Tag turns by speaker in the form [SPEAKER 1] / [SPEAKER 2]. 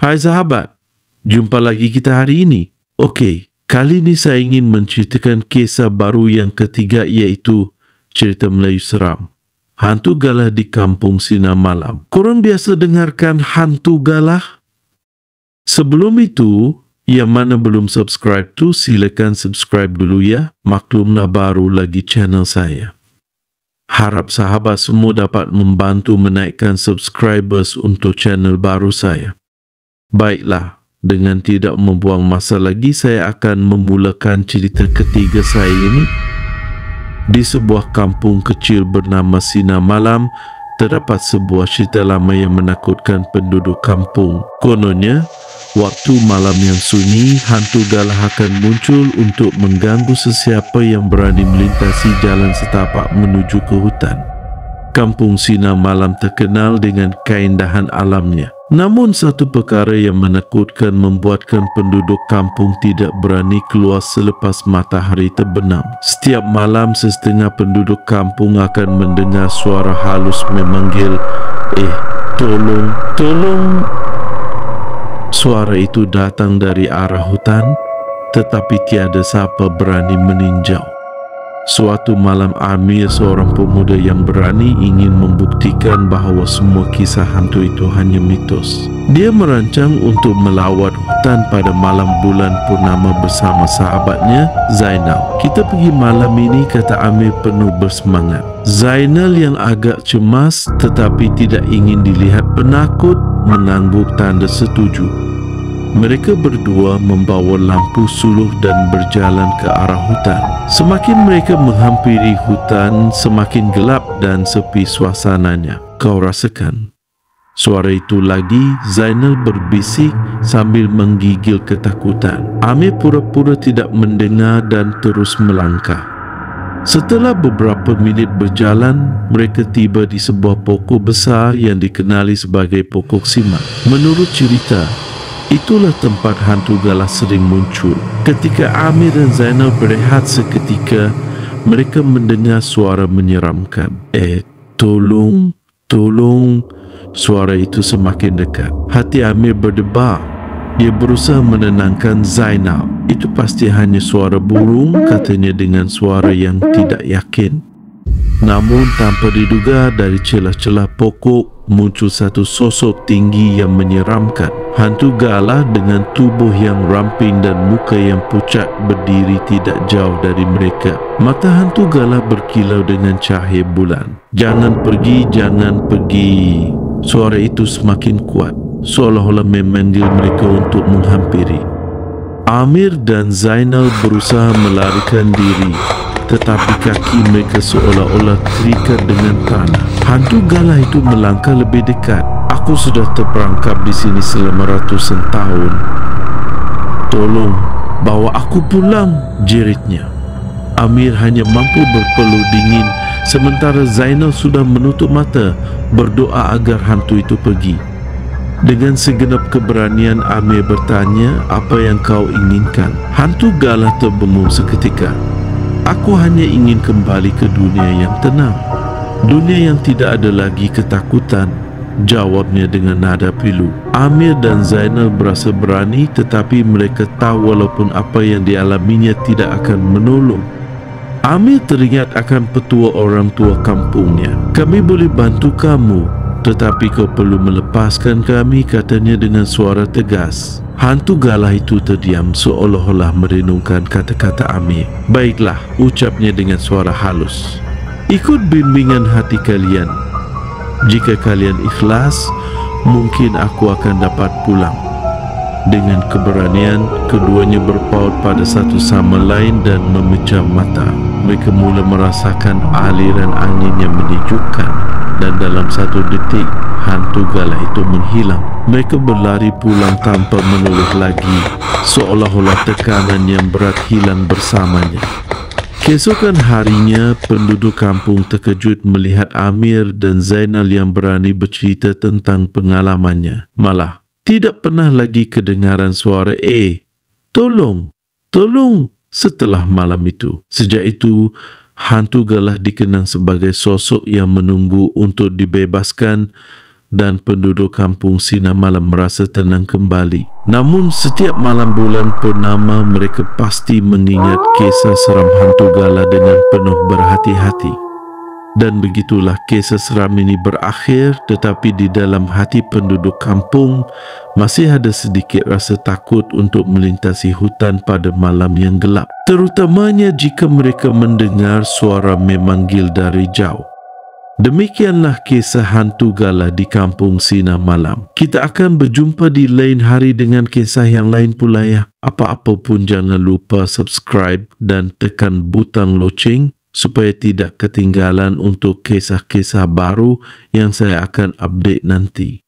[SPEAKER 1] Hai sahabat, jumpa lagi kita hari ini. Okey, kali ini saya ingin menceritakan kisah baru yang ketiga, iaitu cerita Melayu seram. Hantu Galah di Kampung Sinar Malam. Korang biasa dengarkan hantu galah? Sebelum itu, yang mana belum subscribe tu silakan subscribe dulu ya. Maklumlah baru lagi channel saya. Harap sahabat semua dapat membantu menaikkan subscribers untuk channel baru saya. Baiklah, dengan tidak membuang masa lagi, saya akan memulakan cerita ketiga saya ini. Di sebuah kampung kecil bernama Sinar Malam, terdapat sebuah cerita lama yang menakutkan penduduk kampung. Kononnya, waktu malam yang sunyi, hantu galah akan muncul untuk mengganggu sesiapa yang berani melintasi jalan setapak menuju ke hutan. Kampung Sinar Malam terkenal dengan keindahan alamnya. Namun satu perkara yang menakutkan membuatkan penduduk kampung tidak berani keluar selepas matahari terbenam. Setiap malam setengah penduduk kampung akan mendengar suara halus memanggil, tolong, tolong. Suara itu datang dari arah hutan, tetapi tiada siapa berani meninjau. Suatu malam Amir, seorang pemuda yang berani, ingin membuktikan bahawa semua kisah hantu itu hanya mitos. Dia merancang untuk melawat hutan pada malam bulan purnama bersama sahabatnya, Zainal. "Kita pergi malam ini," kata Amir penuh bersemangat. Zainal yang agak cemas tetapi tidak ingin dilihat penakut mengangguk tanda setuju. Mereka berdua membawa lampu suluh dan berjalan ke arah hutan. Semakin mereka menghampiri hutan, semakin gelap dan sepi suasananya. "Kau rasakan?" Suara itu lagi, Zainal berbisik sambil menggigil ketakutan. Amir pura-pura tidak mendengar dan terus melangkah. Setelah beberapa minit berjalan, mereka tiba di sebuah pokok besar yang dikenali sebagai pokok simak. Menurut cerita, itulah tempat hantu galah sering muncul. Ketika Amir dan Zainal berehat seketika, mereka mendengar suara menyeramkan. Tolong, tolong." Suara itu semakin dekat. Hati Amir berdebar. Dia berusaha menenangkan Zainal. "Itu pasti hanya suara burung," katanya dengan suara yang tidak yakin. Namun tanpa diduga, dari celah-celah pokok muncul satu sosok tinggi yang menyeramkan. Hantu galah dengan tubuh yang ramping dan muka yang pucat berdiri tidak jauh dari mereka. Mata hantu galah berkilau dengan cahaya bulan. "Jangan pergi, jangan pergi." Suara itu semakin kuat, seolah-olah memanggil mereka untuk menghampiri. Amir dan Zainal berusaha melarikan diri, tetapi kaki mereka seolah-olah terikat dengan tanah. Hantu galah itu melangkah lebih dekat. "Aku sudah terperangkap di sini selama ratusan tahun. Tolong, bawa aku pulang," jeritnya. Amir hanya mampu berpeluh dingin, sementara Zainal sudah menutup mata, berdoa agar hantu itu pergi. Dengan segenap keberanian, Amir bertanya, "Apa yang kau inginkan?" Hantu galah terbengong seketika. "Aku hanya ingin kembali ke dunia yang tenang, dunia yang tidak ada lagi ketakutan," jawabnya dengan nada pilu. Amir dan Zainal berasa berani, tetapi mereka tahu walaupun apa yang dialaminya tidak akan menolong. Amir teringat akan petua orang tua kampungnya. "Kami boleh bantu kamu, tetapi kau perlu melepaskan kami," katanya dengan suara tegas. Hantu galah itu terdiam seolah-olah merenungkan kata-kata Amir. "Baiklah," ucapnya dengan suara halus. "Ikut bimbingan hati kalian. Jika kalian ikhlas, mungkin aku akan dapat pulang." Dengan keberanian, keduanya berpaut pada satu sama lain dan memejam mata. Mereka mula merasakan aliran angin yang menyejukkan, dan dalam satu detik, hantu galah itu menghilang. Mereka berlari pulang tanpa menoleh lagi, seolah-olah tekanan yang berat hilang bersamanya. Keesokan harinya, penduduk kampung terkejut melihat Amir dan Zainal yang berani bercerita tentang pengalamannya. Malah, tidak pernah lagi kedengaran suara tolong, tolong setelah malam itu. Sejak itu, hantu galah dikenang sebagai sosok yang menunggu untuk dibebaskan dan penduduk kampung Sina Malam merasa tenang kembali. Namun setiap malam bulan purnama mereka pasti mengingat kisah seram hantu Gala dengan penuh berhati-hati. Dan begitulah kisah seram ini berakhir, tetapi di dalam hati penduduk kampung masih ada sedikit rasa takut untuk melintasi hutan pada malam yang gelap. Terutamanya jika mereka mendengar suara memanggil dari jauh. Demikianlah kisah hantu Gala di kampung Sina Malam. Kita akan berjumpa di lain hari dengan kisah yang lain pula ya. Apa-apa pun jangan lupa subscribe dan tekan butang loceng supaya tidak ketinggalan untuk kisah-kisah baru yang saya akan update nanti.